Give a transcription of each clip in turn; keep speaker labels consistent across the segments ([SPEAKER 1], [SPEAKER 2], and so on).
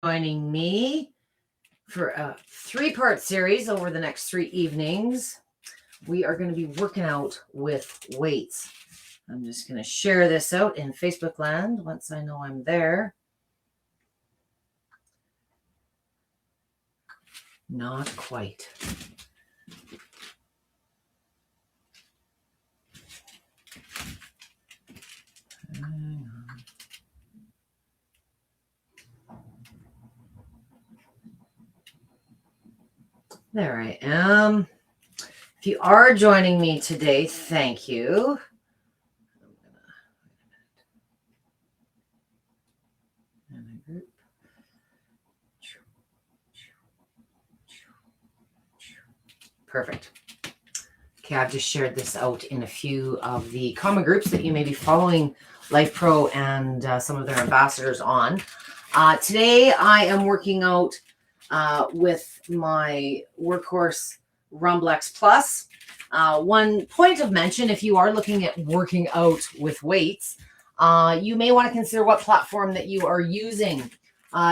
[SPEAKER 1] Joining me for a 3-part series over the next 3 evenings. We are going to be working out with weights. I'm just going to share this out in Facebook land once I know I'm there. Not quite. There I am. If you are joining me today, thank you. Perfect. Okay, I've just shared this out in a few of the common groups that you may be following Lifepro and some of their ambassadors on. Today, I am working out with my workhorse Rumblex Plus. One point of mention, if you are looking at working out with weights, you may want to consider what platform that you are using.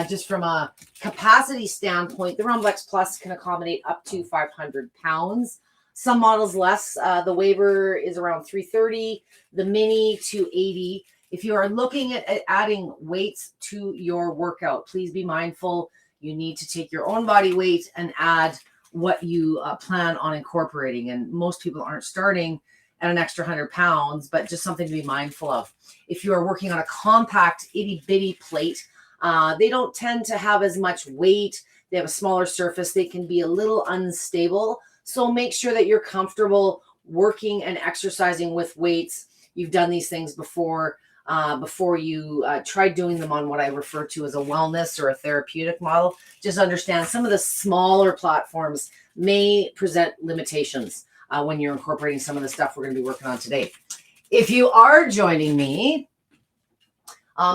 [SPEAKER 1] Just from a capacity standpoint, the Rumblex Plus can accommodate up to 500 pounds. Some models less. The Waiver is around 330, the Mini 280. If you are looking at adding weights to your workout, please be mindful. You need to take your own body weight and add what you plan on incorporating. And most people aren't starting at an extra 100 pounds, but just something to be mindful of. If you are working on a compact itty bitty plate, they don't tend to have as much weight. They have a smaller surface. They can be a little unstable. So make sure that you're comfortable working and exercising with weights. You've done these things before you try doing them on what I refer to as a wellness or a therapeutic model. Just understand some of the smaller platforms may present limitations when you're incorporating some of the stuff we're going to be working on today. If you are joining me,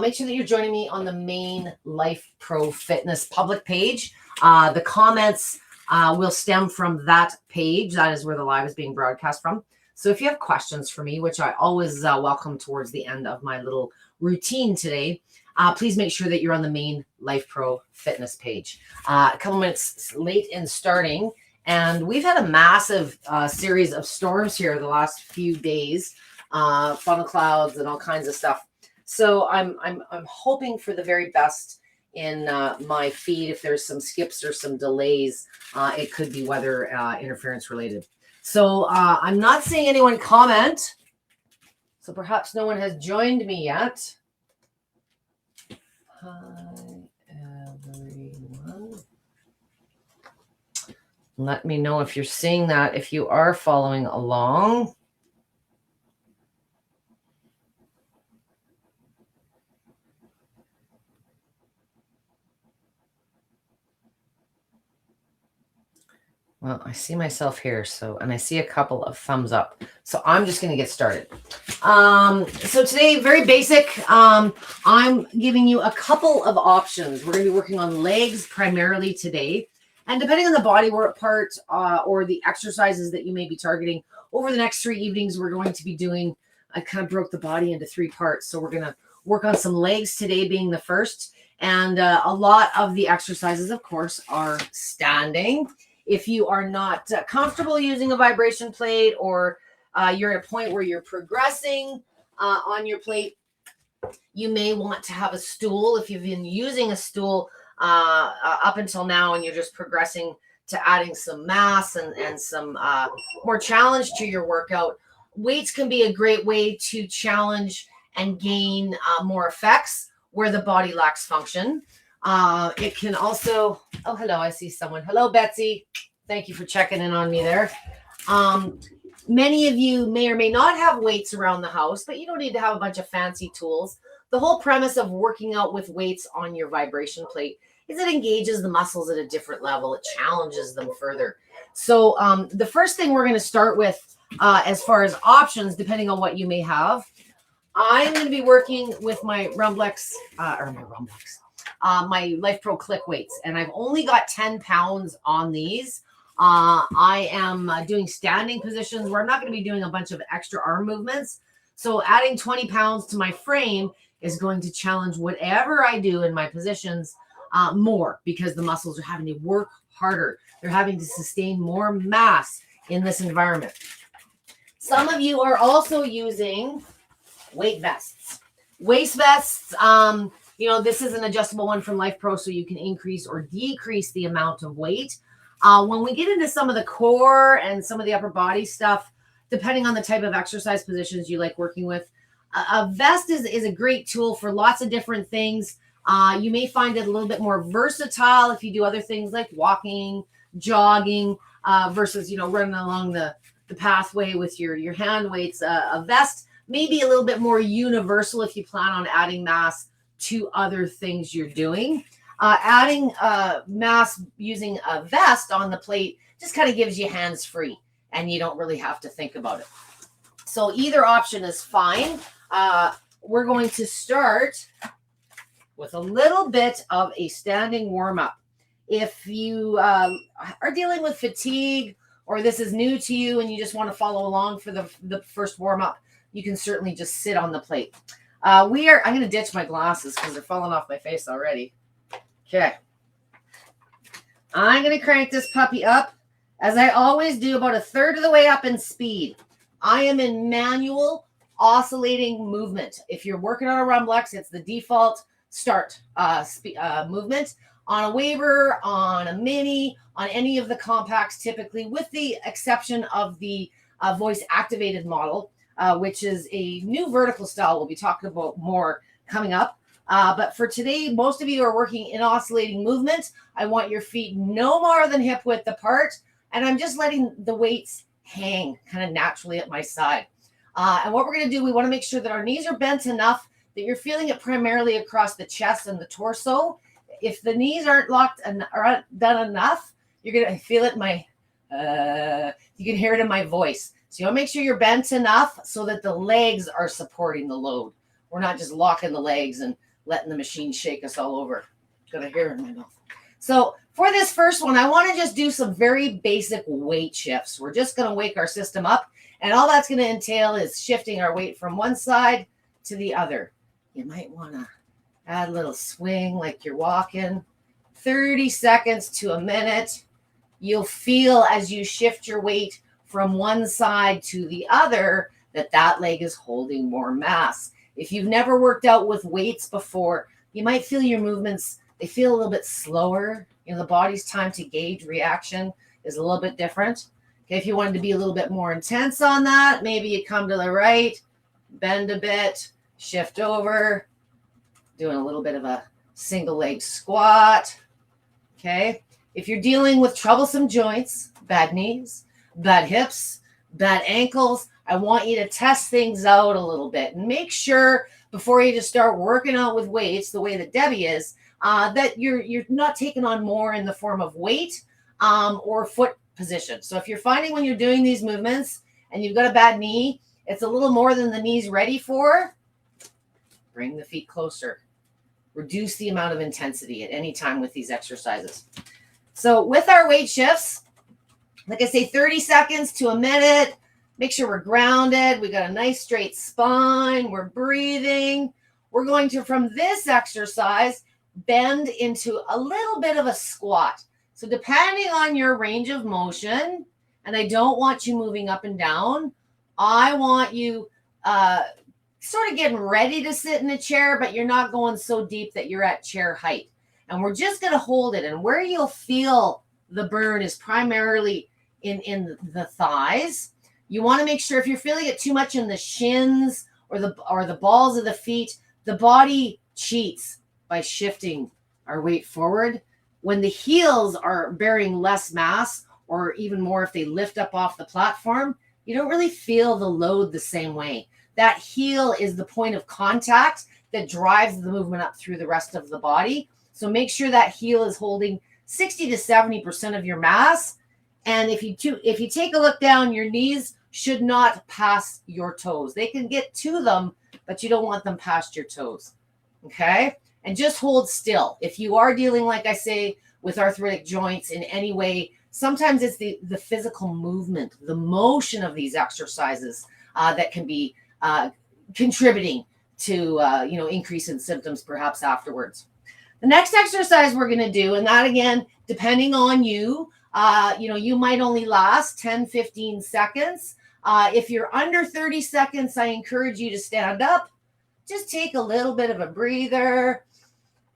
[SPEAKER 1] make sure that you're joining me on the main Lifepro Fitness public page. The comments will stem from that page. That is where the live is being broadcast from. So if you have questions for me, which I always welcome towards the end of my little routine today, please make sure that you're on the main Lifepro Fitness page. A couple minutes late in starting, and we've had a massive series of storms here the last few days, funnel clouds and all kinds of stuff. So I'm hoping for the very best in my feed. If there's some skips or some delays, it could be weather interference related. So I'm not seeing anyone comment. So perhaps no one has joined me yet. Hi, everyone. Let me know if you're seeing that, if you are following along. Well, I see myself here, and I see a couple of thumbs up. So I'm just going to get started. So today, very basic. I'm giving you a couple of options. We're going to be working on legs primarily today. And depending on the body work part or the exercises that you may be targeting, over the next 3 evenings, we're going to be doing, I kind of broke the body into 3 parts. So we're going to work on some legs today being the first. And a lot of the exercises, of course, are standing. If you are not comfortable using a vibration plate, or you're at a point where you're progressing on your plate, you may want to have a stool. If you've been using a stool up until now and you're just progressing to adding some mass and some more challenge to your workout, weights can be a great way to challenge and gain more effects where the body lacks function. It can also, oh, hello, I see someone. Hello, Betsy. Thank you for checking in on me there. Many of you may or may not have weights around the house, but you don't need to have a bunch of fancy tools. The whole premise of working out with weights on your vibration plate is it engages the muscles at a different level. It challenges them further. So the first thing we're going to start with as far as options, depending on what you may have, I'm going to be working with my Rumblex, my Lifepro Click weights, and I've only got 10 pounds on these. I am doing standing positions where I'm not going to be doing a bunch of extra arm movements. So adding 20 pounds to my frame is going to challenge whatever I do in my positions more because the muscles are having to work harder. They're having to sustain more mass in this environment. Some of you are also using weight vests. Waist vests, this is an adjustable one from Lifepro, so you can increase or decrease the amount of weight. When we get into some of the core and some of the upper body stuff, depending on the type of exercise positions you like working with, a vest is a great tool for lots of different things. You may find it a little bit more versatile if you do other things like walking, jogging, versus, running along the pathway with your hand weights. A vest may be a little bit more universal if you plan on adding mass to other things you're doing. Adding mass using a vest on the plate just kind of gives you hands free and you don't really have to think about it. So either option is fine. We're going to start with a little bit of a standing warm-up. If you are dealing with fatigue or this is new to you and you just want to follow along for the first warm-up, you can certainly just sit on the plate. I'm going to ditch my glasses because they're falling off my face already. Okay. I'm going to crank this puppy up, as I always do, about a third of the way up in speed. I am in manual oscillating movement. If you're working on a Rumblex, it's the default start movement. On a Waver, on a Mini, on any of the compacts, typically, with the exception of the voice activated model, which is a new vertical style we'll be talking about more coming up. But for today, most of you are working in oscillating movement. I want your feet no more than hip width apart, and I'm just letting the weights hang kind of naturally at my side. And what we're going to do, we want to make sure that our knees are bent enough that you're feeling it primarily across the chest and the torso. If the knees aren't locked and aren't done enough, you're going to feel it in my, you can hear it in my voice. So you want to make sure you're bent enough so that the legs are supporting the load. We're not just locking the legs and letting the machine shake us all over. Got a hair in my mouth. So for this first one, I want to just do some very basic weight shifts. We're just going to wake our system up. And all that's going to entail is shifting our weight from one side to the other. You might want to add a little swing like you're walking. 30 seconds to a minute. You'll feel as you shift your weight from one side to the other that leg is holding more mass. If you've never worked out with weights before, you might feel your movements, they feel a little bit slower. The body's time to gauge reaction is a little bit different. Okay, if you wanted to be a little bit more intense on that, maybe you come to the right, bend a bit, shift over, doing a little bit of a single leg squat. Okay, if you're dealing with troublesome joints, bad knees, bad hips, bad ankles, I want you to test things out a little bit and make sure before you just start working out with weights the way that Debby is, that you're not taking on more in the form of weight or foot position. So if you're finding when you're doing these movements and you've got a bad knee, it's a little more than the knee's ready for, bring the feet closer. Reduce the amount of intensity at any time with these exercises. So with our weight shifts, like I say, 30 seconds to a minute. Make sure we're grounded. We got a nice straight spine. We're breathing. We're going to, from this exercise, bend into a little bit of a squat. So depending on your range of motion, and I don't want you moving up and down, I want you sort of getting ready to sit in a chair, but you're not going so deep that you're at chair height. And we're just going to hold it. And where you'll feel the burn is primarily in the thighs. You want to make sure if you're feeling it too much in the shins or the balls of the feet, the body cheats by shifting our weight forward. When the heels are bearing less mass, or even more if they lift up off the platform, you don't really feel the load the same way. That heel is the point of contact that drives the movement up through the rest of the body. So make sure that heel is holding 60 to 70% of your mass. And if you take a look down, your knees should not pass your toes. They can get to them, but you don't want them past your toes. Okay? And just hold still. If you are dealing, like I say, with arthritic joints in any way, sometimes it's the physical movement, the motion of these exercises that can be contributing to increase in symptoms perhaps afterwards. The next exercise we're going to do, and that again, depending on you, you might only last 10, 15 seconds. If you're under 30 seconds, I encourage you to stand up. Just take a little bit of a breather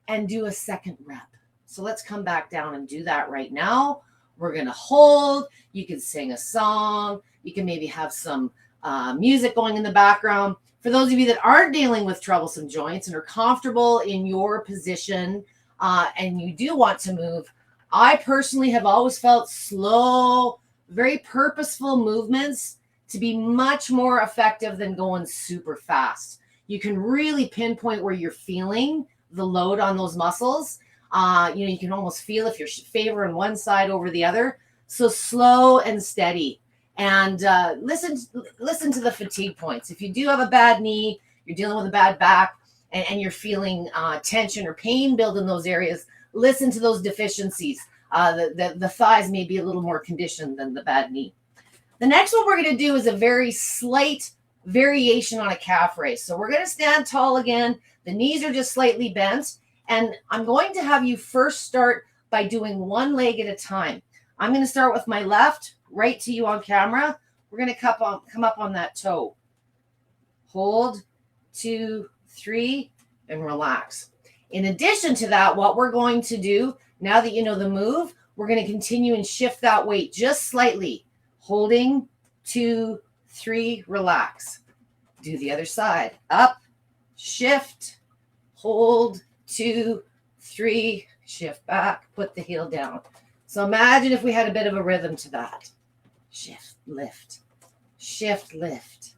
[SPEAKER 1] and do a second rep. So let's come back down and do that right now. We're going to hold. You can sing a song. You can maybe have some music going in the background. For those of you that aren't dealing with troublesome joints and are comfortable in your position and you do want to move, I personally have always felt slow, very purposeful movements to be much more effective than going super fast. You can really pinpoint where you're feeling the load on those muscles. You can almost feel if you're favoring one side over the other. So slow and steady. And listen to the fatigue points. If you do have a bad knee, you're dealing with a bad back, and you're feeling tension or pain build in those areas, listen to those deficiencies. The thighs may be a little more conditioned than the bad knee. The next one we're going to do is a very slight variation on a calf raise. So we're going to stand tall again. The knees are just slightly bent. And I'm going to have you first start by doing one leg at a time. I'm going to start with my left, right to you on camera. We're going to come up on that toe. Hold, 2, 3, and relax. In addition to that, what we're going to do, now that you know the move, we're going to continue and shift that weight just slightly. Holding, 2, 3, relax. Do the other side. Up, shift, hold, 2, 3, shift back, put the heel down. So imagine if we had a bit of a rhythm to that. Shift, lift, shift, lift,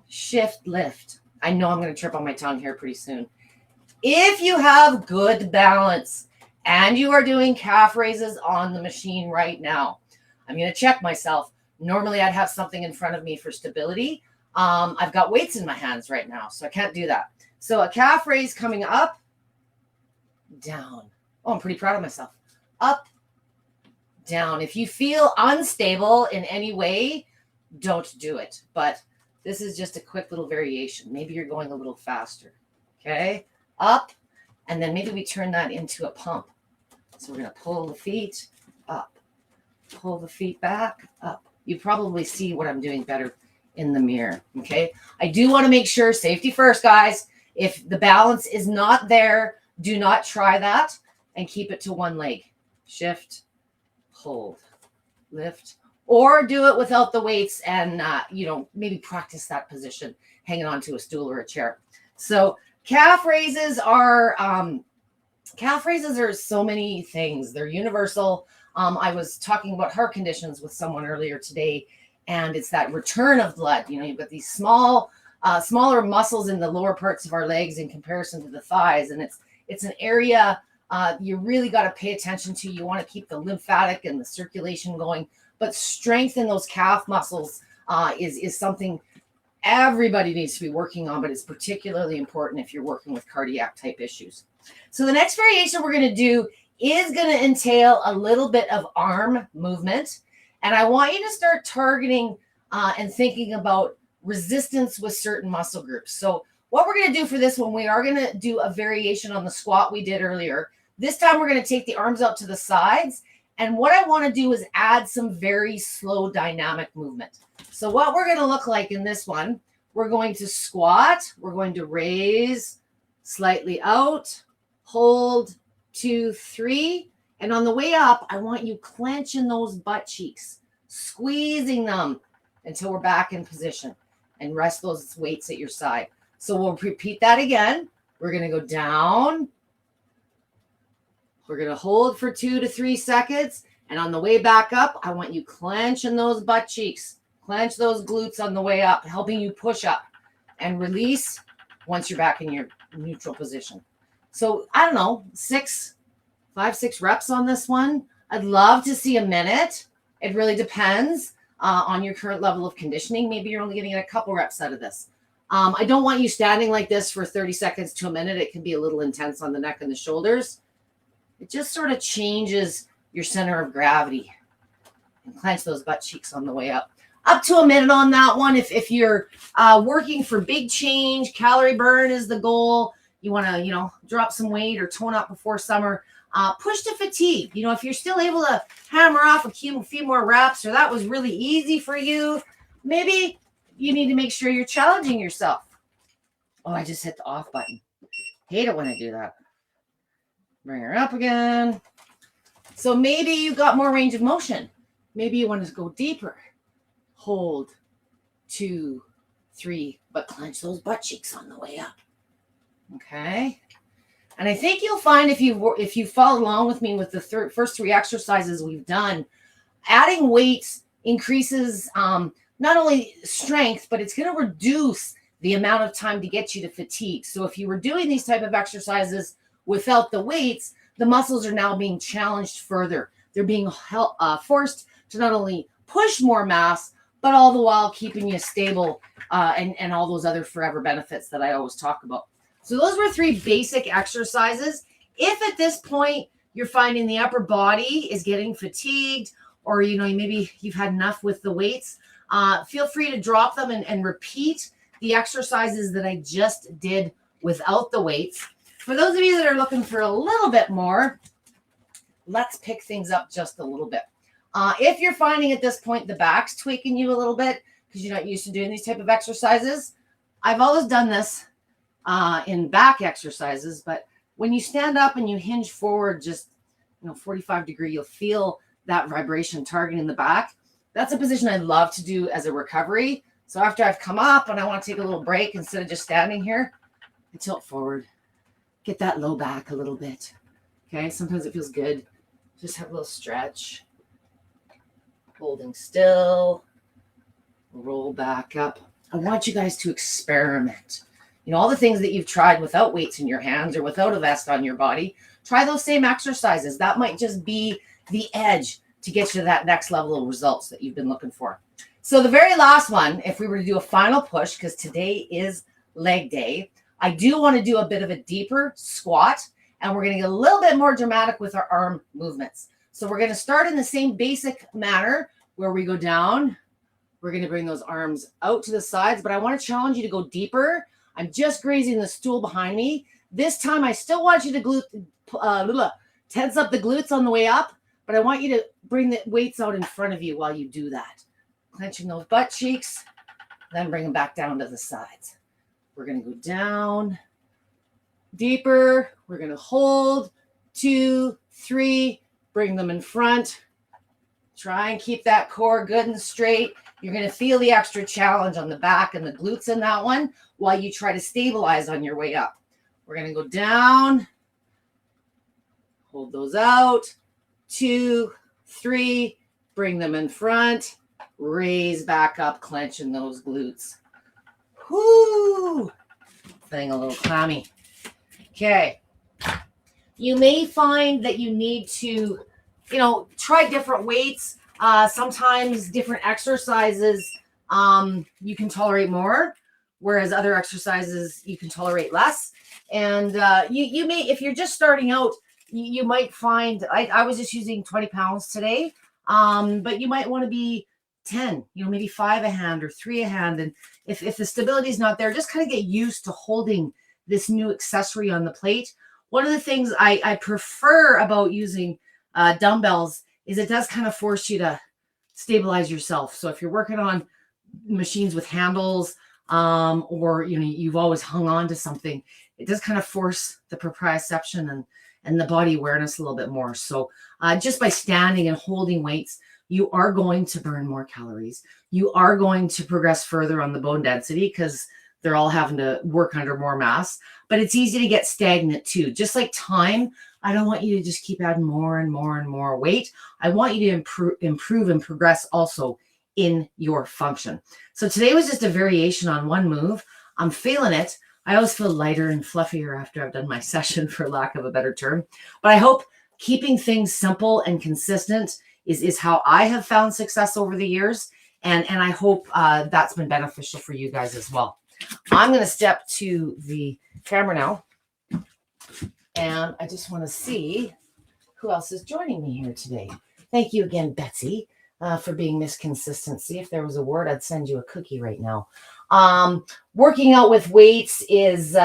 [SPEAKER 1] shift, lift. I know I'm going to trip on my tongue here pretty soon. If you have good balance and you are doing calf raises on the machine right now, I'm going to check myself. Normally I'd have something in front of me for stability. I've got weights in my hands right now, so I can't do that. So a calf raise coming up, down. Oh, I'm pretty proud of myself. Up, down. If you feel unstable in any way, don't do it. But this is just a quick little variation. Maybe you're going a little faster. Okay, up, and then maybe we turn that into a pump. So we're going to pull the feet up, pull the feet back, up. You probably see what I'm doing better in the mirror. Okay, I do want to make sure, safety first, guys. If the balance is not there, do not try that and keep it to one leg. Shift, hold, lift, or do it without the weights and, maybe practice that position, hanging onto a stool or a chair. So calf raises are so many things. They're universal. I was talking about heart conditions with someone earlier today, and it's that return of blood. You've got these smaller muscles in the lower parts of our legs in comparison to the thighs, and it's an area you really got to pay attention to. You want to keep the lymphatic and the circulation going, but strengthen those calf muscles is something everybody needs to be working on, but it's particularly important if you're working with cardiac type issues. So the next variation we're going to do is going to entail a little bit of arm movement. And I want you to start targeting and thinking about resistance with certain muscle groups. So what we're going to do for this one, we are going to do a variation on the squat we did earlier. This time we're going to take the arms out to the sides. And what I want to do is add some very slow dynamic movement. So what we're going to look like in this one, we're going to squat. We're going to raise slightly out, hold, 2, 3. And on the way up, I want you clenching those butt cheeks, squeezing them until we're back in position, and rest those weights at your side. So we'll repeat that again. We're going to go down. We're going to hold for 2 to 3 seconds. And on the way back up, I want you clenching those butt cheeks. Clench those glutes on the way up, helping you push up and release once you're back in your neutral position. So I don't know, 5, 6 reps on this one. I'd love to see a minute. It really depends on your current level of conditioning. Maybe you're only getting a couple reps out of this. I don't want you standing like this for 30 seconds to a minute. It can be a little intense on the neck and the shoulders. It just sort of changes your center of gravity. And clench those butt cheeks on the way up. Up to a minute on that one. If you're working for big change, calorie burn is the goal. you want to, drop some weight or tone up before summer, push to fatigue. If you're still able to hammer off a few more reps, or that was really easy for you, maybe you need to make sure you're challenging yourself. Oh, I just hit the off button. Hate it when I do that. Bring her up again. So maybe you got more range of motion. Maybe you want to go deeper. Hold, 2, 3, but clench those butt cheeks on the way up. Okay. And I think you'll find if you follow along with me with the first 3 exercises we've done, adding weights increases not only strength, but it's going to reduce the amount of time to get you to fatigue. So if you were doing these type of exercises without the weights, the muscles are now being challenged further. They're being forced to not only push more mass, but all the while keeping you stable and all those other forever benefits that I always talk about. So those were 3 basic exercises. If at this point you're finding the upper body is getting fatigued, or maybe you've had enough with the weights, feel free to drop them and repeat the exercises that I just did without the weights. For those of you that are looking for a little bit more, let's pick things up just a little bit. If you're finding at this point the back's tweaking you a little bit because you're not used to doing these type of exercises, I've always done this in back exercises, but when you stand up and you hinge forward just 45 degree, you'll feel that vibration targeting the back. That's a position I love to do as a recovery. So after I've come up and I want to take a little break, instead of just standing here, I tilt forward, get that low back a little bit. Okay, sometimes it feels good. Just have a little stretch. Holding still, roll back up. I want you guys to experiment. All the things that you've tried without weights in your hands or without a vest on your body, try those same exercises. That might just be the edge to get you to that next level of results that you've been looking for. So the very last one, if we were to do a final push, because today is leg day, I do want to do a bit of a deeper squat, and we're going to get a little bit more dramatic with our arm movements. So we're going to start in the same basic manner where we go down. We're going to bring those arms out to the sides, but I want to challenge you to go deeper. I'm just grazing the stool behind me. This time, I still want you to tense up the glutes on the way up, but I want you to bring the weights out in front of you while you do that. Clenching those butt cheeks, then bring them back down to the sides. We're going to go down, deeper. We're going to hold, 2, 3, bring them in front. Try and keep that core good and straight. You're going to feel the extra challenge on the back and the glutes in that one while you try to stabilize on your way up. We're going to go down, hold those out, 2, 3, bring them in front, raise back up, clenching those glutes. Whoo! Feeling a little clammy. Okay. You may find that you need to, try different weights. Sometimes different exercises you can tolerate more, whereas other exercises you can tolerate less. And you may, if you're just starting out, you might find, I was just using 20 pounds today, but you might want to be 10, maybe 5 a hand or 3 a hand. And if the stability is not there, just kind of get used to holding this new accessory on the plate. One of the things I prefer about using dumbbells is it does kind of force you to stabilize yourself. So if you're working on machines with handles, or you've always hung on to something, it does kind of force the proprioception and the body awareness a little bit more. So just by standing and holding weights, you are going to burn more calories. You are going to progress further on the bone density because they're all having to work under more mass. But it's easy to get stagnant too. Just like time, I don't want you to just keep adding more and more and more weight. I want you to improve and progress also in your function. So today was just a variation on one move. I'm feeling it. I always feel lighter and fluffier after I've done my session, for lack of a better term. But I hope keeping things simple and consistent is how I have found success over the years. And I hope that's been beneficial for you guys as well. I'm going to step to the camera now. And I just want to see who else is joining me here today. Thank you again, Betsy, for being Miss Consistency. If there was a word, I'd send you a cookie right now. Working out with weights is,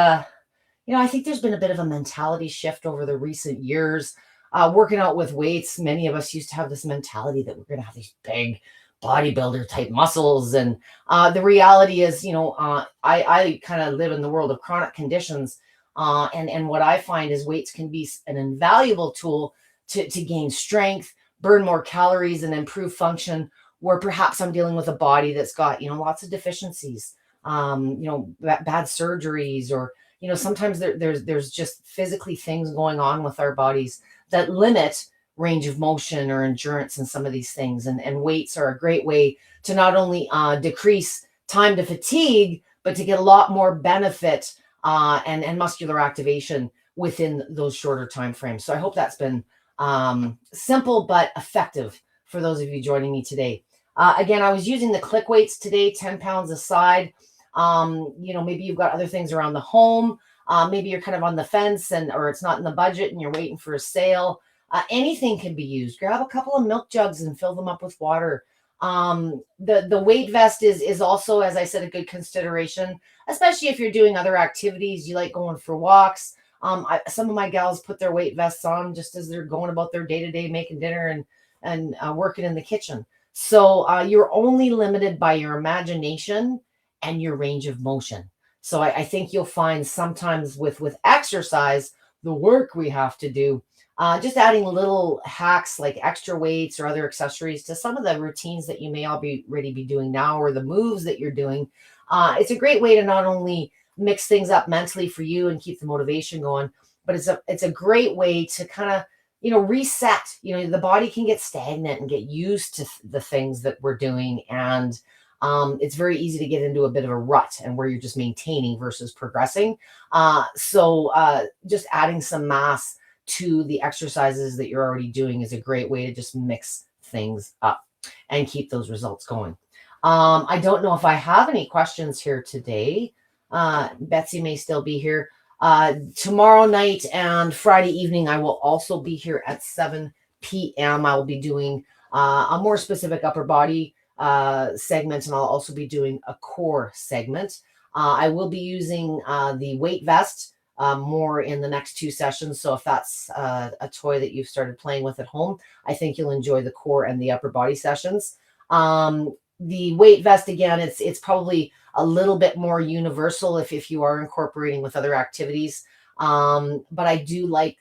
[SPEAKER 1] I think there's been a bit of a mentality shift over the recent years. Working out with weights, many of us used to have this mentality that we're going to have these big bodybuilder type muscles. And the reality is, I kind of live in the world of chronic conditions. And what I find is weights can be an invaluable tool to gain strength, burn more calories, and improve function, where perhaps I'm dealing with a body that's got, lots of deficiencies, bad surgeries, or, sometimes there's just physically things going on with our bodies that limit range of motion or endurance in some of these things. And weights are a great way to not only decrease time to fatigue, but to get a lot more benefit and muscular activation within those shorter time frames. So I hope that's been simple but effective for those of you joining me today. Again, I was using the click weights today, 10 pounds a side. Maybe you've got other things around the home. Maybe you're kind of on the fence or it's not in the budget and you're waiting for a sale. Anything can be used. Grab a couple of milk jugs and fill them up with water. The weight vest is also, as I said, a good consideration, especially if you're doing other activities. You like going for walks. Some of my gals put their weight vests on just as they're going about their day-to-day, making dinner and working in the kitchen. So you're only limited by your imagination and your range of motion. So I think you'll find sometimes with exercise, the work we have to do, just adding little hacks like extra weights or other accessories to some of the routines that you may already be doing now, or the moves that you're doing. It's a great way to not only mix things up mentally for you and keep the motivation going, but it's a great way to kind of, reset. The body can get stagnant and get used to the things that we're doing. And it's very easy to get into a bit of a rut and where you're just maintaining versus progressing. So just adding some mass to the exercises that you're already doing is a great way to just mix things up and keep those results going. I don't know if I have any questions here today. Betsy may still be here. Tomorrow night and Friday evening, I will also be here at 7 p.m. I will be doing a more specific upper body segment, and I'll also be doing a core segment. I will be using the weight vest more in the next 2 sessions. So if that's a toy that you've started playing with at home, I think you'll enjoy the core and the upper body sessions. The weight vest, again, it's probably a little bit more universal if you are incorporating with other activities. But I do like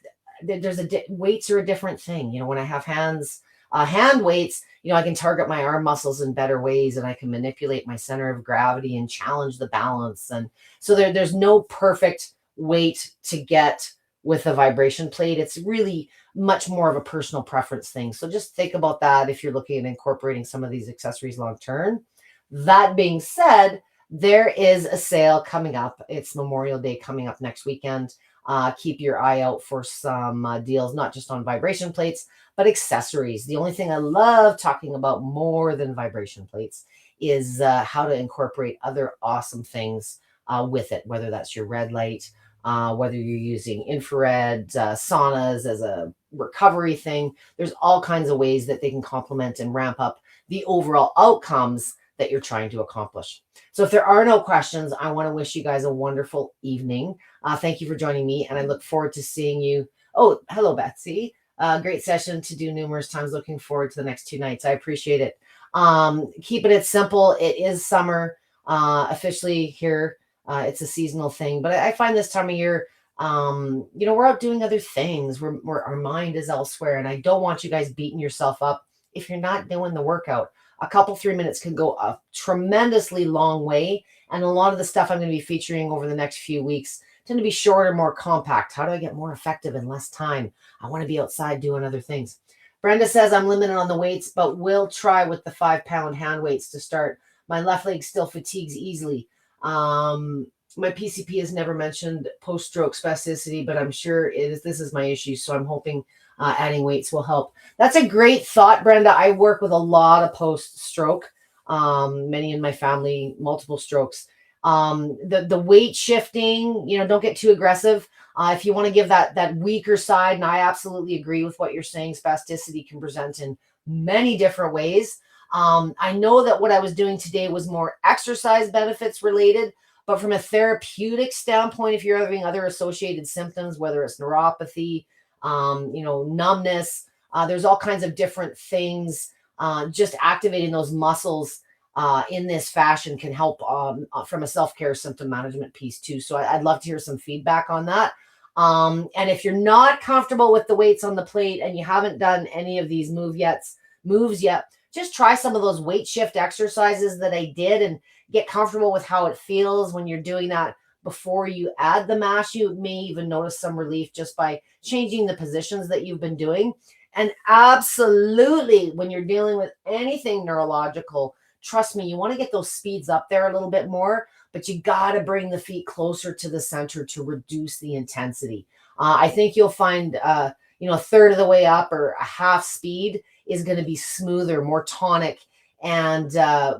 [SPEAKER 1] weights are a different thing. When I have hand weights, I can target my arm muscles in better ways, and I can manipulate my center of gravity and challenge the balance. And so there's no perfect weight to get with a vibration plate. It's really much more of a personal preference thing. So just think about that if you're looking at incorporating some of these accessories long term. That being said, there is a sale coming up. It's Memorial Day coming up next weekend. Keep your eye out for some deals, not just on vibration plates, but accessories. The only thing I love talking about more than vibration plates is how to incorporate other awesome things with it, whether that's your red light, whether you're using infrared saunas as a recovery thing. There's all kinds of ways that they can complement and ramp up the overall outcomes that you're trying to accomplish. So if there are no questions, I want to wish you guys a wonderful evening. Thank you for joining me, and I look forward to seeing you. Oh, hello, Betsy. Great session to do numerous times. Looking forward to the next 2 nights. I appreciate it. Keeping it simple. It is summer officially here. It's a seasonal thing, but I find this time of year, we're out doing other things. Where our mind is elsewhere, and I don't want you guys beating yourself up if you're not doing the workout. A couple 3 minutes can go a tremendously long way, and a lot of the stuff I'm going to be featuring over the next few weeks tend to be shorter, more compact. How do I get more effective in less time? I want to be outside doing other things. Brenda says I'm limited on the weights, but will try with the 5-pound hand weights to start. My left leg still fatigues easily. My PCP has never mentioned post-stroke spasticity, but I'm sure this is my issue. So I'm hoping adding weights will help. That's a great thought, Brenda. I work with a lot of post-stroke, many in my family, multiple strokes. The weight shifting, don't get too aggressive. If you want to give that weaker side, and I absolutely agree with what you're saying, spasticity can present in many different ways. I know that what I was doing today was more exercise benefits related, But from a therapeutic standpoint, if you're having other associated symptoms, whether it's neuropathy, numbness, there's all kinds of different things. Just activating those muscles in this fashion can help from a self-care symptom management piece too. So I'd love to hear some feedback on that. And if you're not comfortable with the weights on the plate and you haven't done any of these moves yet, just try some of those weight shift exercises that I did and get comfortable with how it feels when you're doing that before you add the mash. You may even notice some relief just by changing the positions that you've been doing. And absolutely, when you're dealing with anything neurological, trust me, you want to get those speeds up there a little bit more, but you got to bring the feet closer to the center to reduce the intensity. I think you'll find, a third of the way up or a half speed is going to be smoother, more tonic, and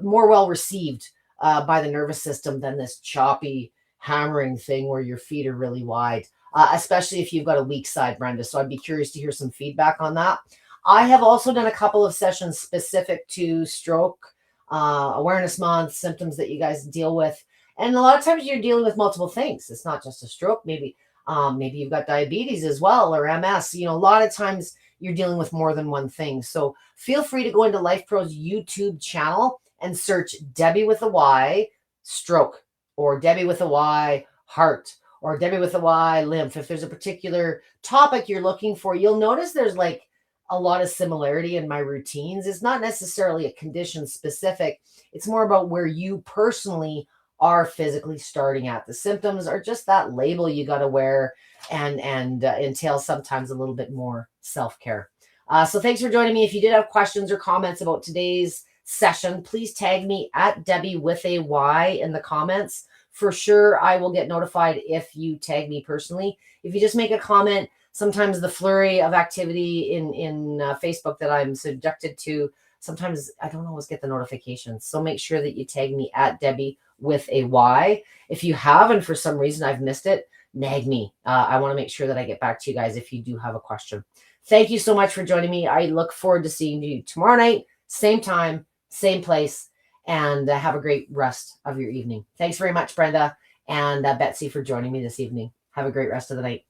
[SPEAKER 1] more well received by the nervous system than this choppy hammering thing where your feet are really wide, especially if you've got a weak side, Brenda. So I'd be curious to hear some feedback on that. I have also done a couple of sessions specific to stroke awareness month, symptoms that you guys deal with. And a lot of times you're dealing with multiple things. It's not just a stroke. Maybe you've got diabetes as well, or MS. A lot of times you're dealing with more than one thing. So feel free to go into Lifepro's YouTube channel and search Debby with a Y stroke, or Debby with a Y heart, or Debby with a Y lymph. If there's a particular topic you're looking for, you'll notice there's like a lot of similarity in my routines. It's not necessarily a condition specific. It's more about where you personally are physically starting at. The symptoms are just that label you got to wear and entail sometimes a little bit more self-care. So thanks for joining me. If you did have questions or comments about today's session, please tag me at Debby with a Y in the comments. For sure, I will get notified if you tag me personally. If you just make a comment, sometimes the flurry of activity in Facebook that I'm subjected to, sometimes I don't always get the notifications. So make sure that you tag me at Debby with a Y. If you have, and for some reason I've missed it, nag me. I want to make sure that I get back to you guys if you do have a question. Thank you so much for joining me. I look forward to seeing you tomorrow night, same time, same place, and have a great rest of your evening. Thanks very much, Brenda and Betsy, for joining me this evening. Have a great rest of the night.